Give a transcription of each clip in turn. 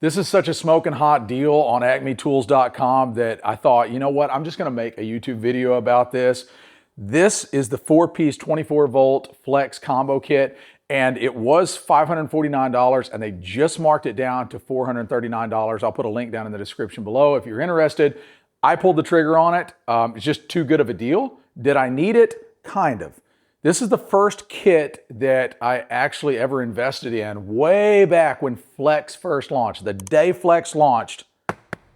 This is such a smoking hot deal on acmetools.com that I thought, you know what, I'm just gonna make a YouTube video about this. This is the 4-piece 24-volt flex combo kit, and it was $549, and they just marked it down to $439. I'll put a link down in the description below if you're interested. I pulled the trigger on it. It's just too good of a deal. Did I need it? Kind of. This is the first kit that I actually ever invested in way back when Flex first launched. The day Flex launched,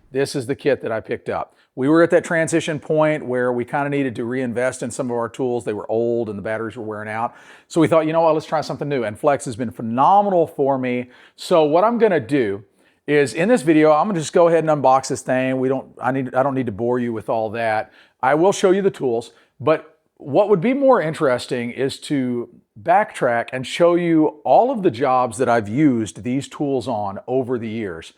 this is the kit that I picked up. We were at that transition point where we kind of needed to reinvest in some of our tools. They were old and the batteries were wearing out. So we thought, you know what, let's try something new. And Flex has been phenomenal for me. So what I'm gonna do is in this video, I'm gonna just go ahead and unbox this thing. I don't need to bore you with all that. I will show you the tools, but what would be more interesting is to backtrack and show you all of the jobs that I've used these tools on over the years.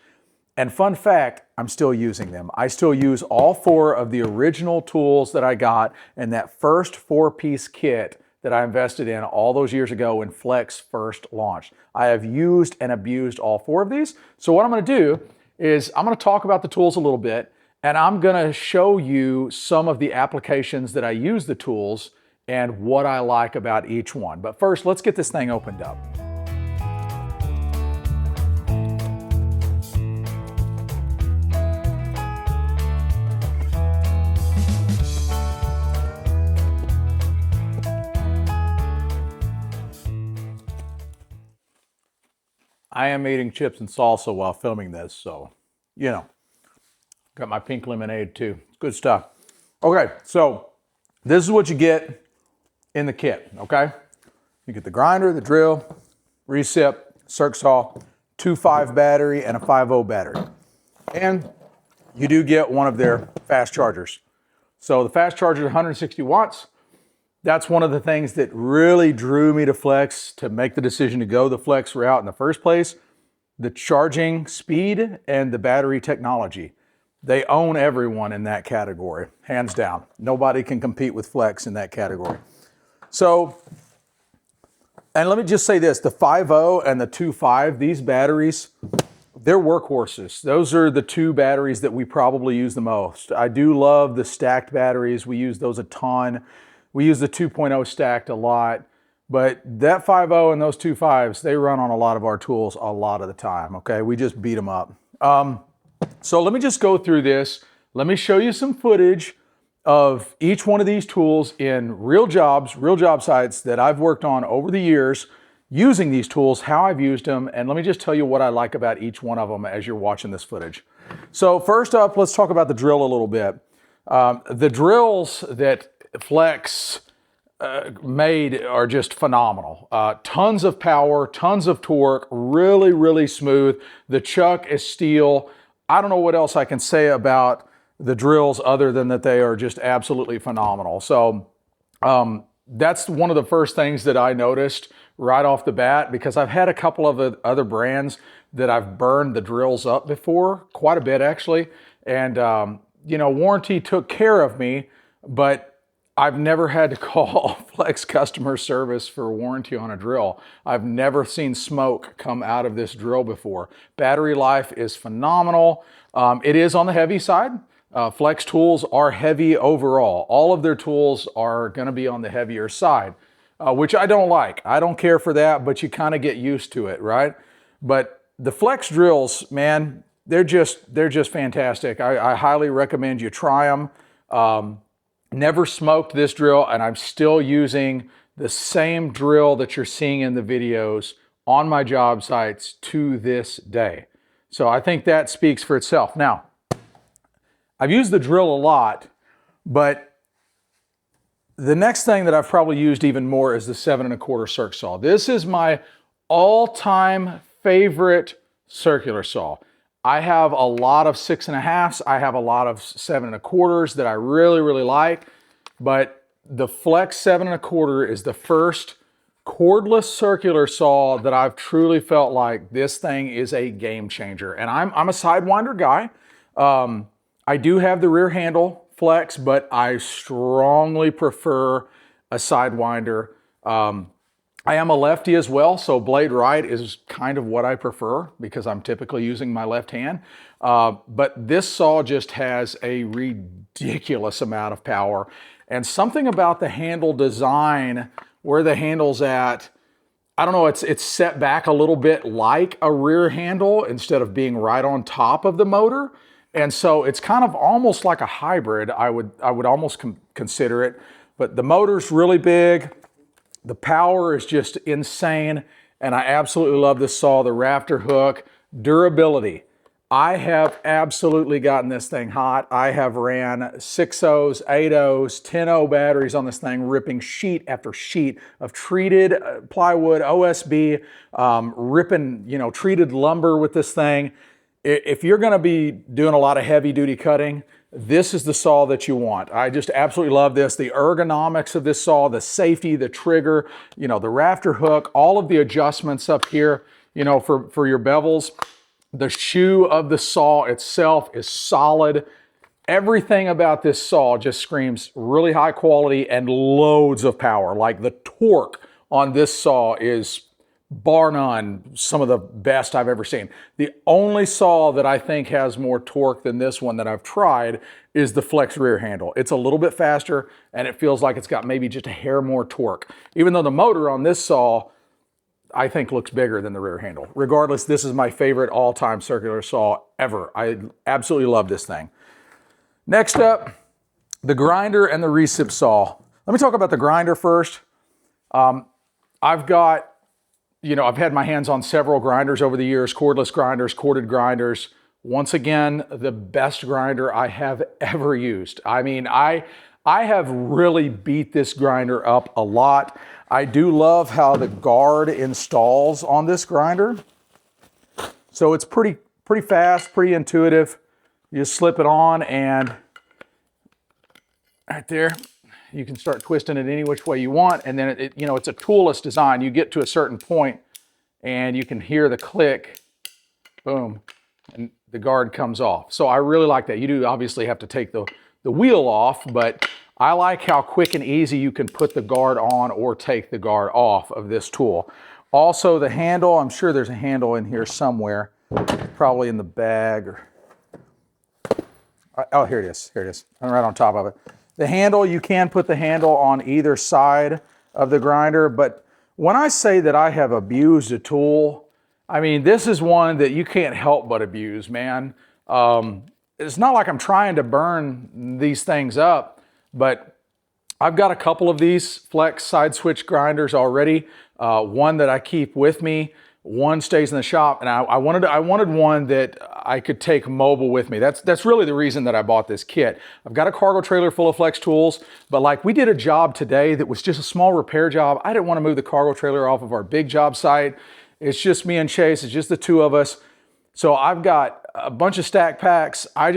And fun fact, I'm still using them. I still use all 4 of the original tools that I got in that first 4-piece kit that I invested in all those years ago when Flex first launched. I have used and abused all 4 of these. So what I'm gonna do is I'm gonna talk about the tools a little bit, and I'm gonna show you some of the applications that I use the tools and what I like about each one. But first, let's get this thing opened up. I am eating chips and salsa while filming this, so, you know. Got my pink lemonade too. It's good stuff. Okay, so this is what you get in the kit, okay? You get the grinder, the drill, recip, circ saw, 2.5 battery, and a 5.0 battery. And you do get one of their fast chargers. So the fast charger is 160 watts. That's one of the things that really drew me to Flex, to make the decision to go the Flex route in the first place. The charging speed and the battery technology. They own everyone in that category, hands down. Nobody can compete with Flex in that category. So, and let me just say this, the 5.0 and the 2.5, these batteries, they're workhorses. Those are the 2 batteries that we probably use the most. I do love the stacked batteries. We use those a ton. We use the 2.0 stacked a lot, but that 5.0 and those 2.5s, they run on a lot of our tools a lot of the time, okay? We just beat them up. So let me just go through this. Let me show you some footage of each one of these tools in real jobs, real job sites that I've worked on over the years using these tools, how I've used them, and let me just tell you what I like about each one of them as you're watching this footage. So first up, let's talk about the drill a little bit. The drills that Flex made are just phenomenal. Tons of power, tons of torque, really, really smooth. The chuck is steel. I don't know what else I can say about the drills other than that they are just absolutely phenomenal. So that's one of the first things that I noticed right off the bat, because I've had a couple of other brands that I've burned the drills up before, quite a bit actually. And, you know, warranty took care of me, but I've never had to call Flex customer service for warranty on a drill. I've never seen smoke come out of this drill before. Battery life is phenomenal. It is on the heavy side. Flex tools are heavy overall. All of their tools are gonna be on the heavier side, which I don't like. I don't care for that, but you kind of get used to it, right? But the Flex drills, man, they're just fantastic. I highly recommend you try them. Never smoked this drill, and I'm still using the same drill that you're seeing in the videos on my job sites to this day. So I think that speaks for itself. Now, I've used the drill a lot, but the next thing that I've probably used even more is the 7 1/4 circ saw. This is my all-time favorite circular saw. I have a lot of 6 1/2s. I have a lot of 7 1/4s that I really, really like, but the Flex 7 1/4 is the first cordless circular saw that I've truly felt like this thing is a game changer. And I'm a Sidewinder guy. I do have the rear handle Flex, but I strongly prefer a Sidewinder. I am a lefty as well, so blade right is kind of what I prefer because I'm typically using my left hand. But this saw just has a ridiculous amount of power. And something about the handle design, where the handle's at, I don't know, it's set back a little bit like a rear handle instead of being right on top of the motor. And so it's kind of almost like a hybrid, I would almost consider it. But the motor's really big. The power is just insane, and I absolutely love this saw. The rafter hook, durability. I have absolutely gotten this thing hot. I have ran 6.0s, 8.0s, 10.0 batteries on this thing, ripping sheet after sheet of treated plywood, OSB, ripping, treated lumber with this thing. If you're gonna be doing a lot of heavy duty cutting, this is the saw that you want. I just absolutely love this. The ergonomics of this saw, the safety, the trigger, the rafter hook, all of the adjustments up here, for your bevels. The shoe of the saw itself is solid. Everything about this saw just screams really high quality and loads of power. Like the torque on this saw is bar none, some of the best I've ever seen. The only saw that I think has more torque than this one that I've tried is the flex rear handle. It's a little bit faster and it feels like it's got maybe just a hair more torque. Even though the motor on this saw, I think looks bigger than the rear handle. Regardless, this is my favorite all-time circular saw ever. I absolutely love this thing. Next up, the grinder and the recip saw. Let me talk about the grinder first. I've had my hands on several grinders over the years, cordless grinders, corded grinders. Once again, the best grinder I have ever used. I mean, I have really beat this grinder up a lot. I do love how the guard installs on this grinder. So it's pretty fast, pretty intuitive. You just slip it on and right there, you can start twisting it any which way you want. And then it's a toolless design. You get to a certain point and you can hear the click, boom, and the guard comes off. So I really like that. You do obviously have to take the wheel off, but I like how quick and easy you can put the guard on or take the guard off of this tool. Also the handle, I'm sure there's a handle in here somewhere, probably in the bag or, oh, here it is, I'm right on top of it. The handle, you can put the handle on either side of the grinder, but when I say that I have abused a tool, I mean, this is one that you can't help but abuse, man. It's not like I'm trying to burn these things up, but I've got a couple of these flex side switch grinders already. One that I keep with me, one stays in the shop, and I wanted one that I could take mobile with me. That's really the reason that I bought this kit. I've got a cargo trailer full of flex tools, but like we did a job today that was just a small repair job. I didn't want to move the cargo trailer off of our big job site. It's just me and Chase, it's just the two of us. So I've got a bunch of stack packs. I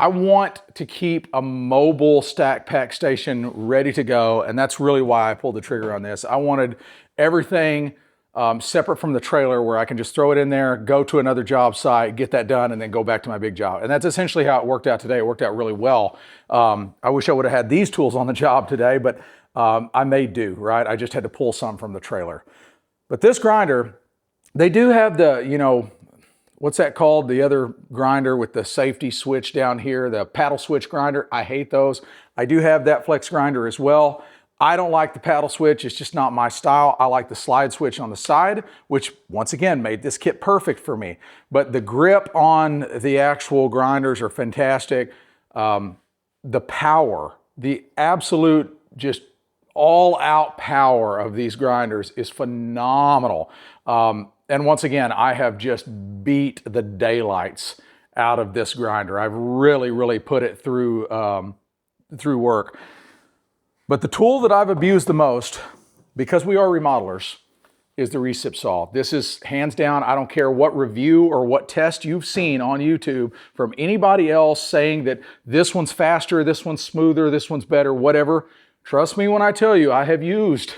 want to keep a mobile stack pack station ready to go, and that's really why I pulled the trigger on this. I wanted everything separate from the trailer where I can just throw it in there, go to another job site, get that done, and then go back to my big job. And that's essentially how it worked out today. It worked out really well. I wish I would have had these tools on the job today, but I made do, right? I just had to pull some from the trailer. But this grinder, they do have the, what's that called? The other grinder with the safety switch down here, the paddle switch grinder. I hate those. I do have that flex grinder as well. I don't like the paddle switch. It's just not my style. I like the slide switch on the side, which once again made this kit perfect for me. But the grip on the actual grinders are fantastic. The power, the absolute just all out power of these grinders is phenomenal. And once again, I have just beat the daylights out of this grinder. I've really put it through work. But the tool that I've abused the most, because we are remodelers, is the recip saw. This is hands down, I don't care what review or what test you've seen on YouTube from anybody else saying that this one's faster, this one's smoother, this one's better, whatever. Trust me when I tell you, I have used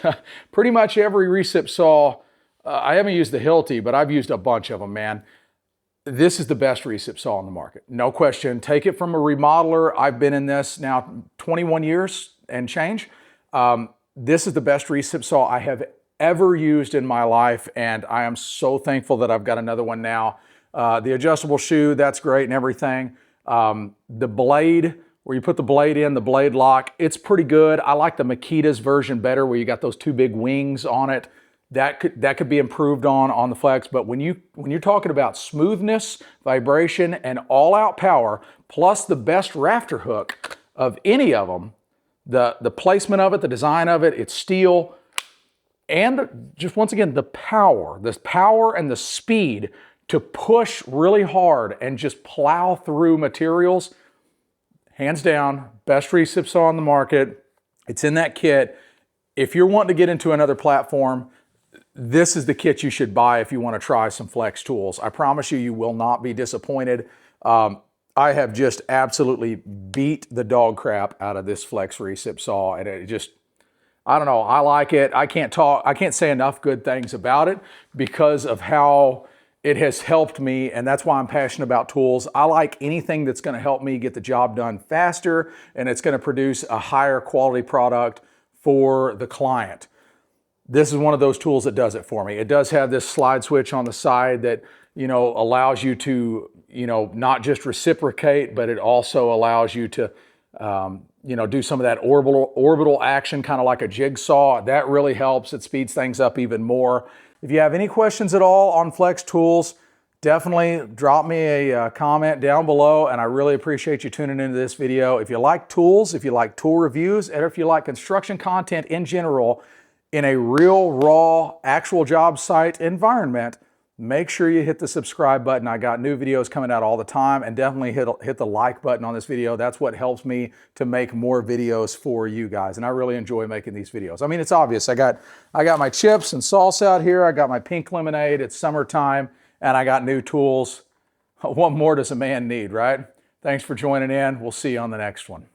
pretty much every recip saw. I haven't used the Hilti, but I've used a bunch of them, man. This is the best recip saw on the market. No question. Take it from a remodeler. I've been in this now 21 years and change. This is the best recip saw I have ever used in my life, and I am so thankful that I've got another one now. The adjustable shoe, that's great and everything. The blade, where you put the blade in, the blade lock, it's pretty good. I like the Makita's version better, where you got those two big wings on it. That could be improved on the Flex, but when you're talking about smoothness, vibration, and all-out power, plus the best rafter hook of any of them, the placement of it, the design of it, it's steel, and just once again, the power and the speed to push really hard and just plow through materials, hands down, best recip saw on the market. It's in that kit. If you're wanting to get into another platform, this is the kit you should buy if you want to try some Flex tools. I promise you, you will not be disappointed. I have just absolutely beat the dog crap out of this Flex recip saw, and it just, I don't know, I like it. I can't say enough good things about it because of how it has helped me, and that's why I'm passionate about tools. I like anything that's going to help me get the job done faster, and it's going to produce a higher quality product for the client. This is one of those tools that does it for me. It does have this slide switch on the side that, allows you to, not just reciprocate, but it also allows you to, do some of that orbital action, kind of like a jigsaw. That really helps. It speeds things up even more. If you have any questions at all on Flex tools, definitely drop me a comment down below, and I really appreciate you tuning into this video. If you like tools, if you like tool reviews, and if you like construction content in general, in a real, raw, actual job site environment, make sure you hit the subscribe button. I got new videos coming out all the time, and definitely hit the like button on this video. That's what helps me to make more videos for you guys, and I really enjoy making these videos. I mean, it's obvious. I got my chips and salsa out here. I got my pink lemonade. It's summertime, and I got new tools. What more does a man need, right? Thanks for joining in. We'll see you on the next one.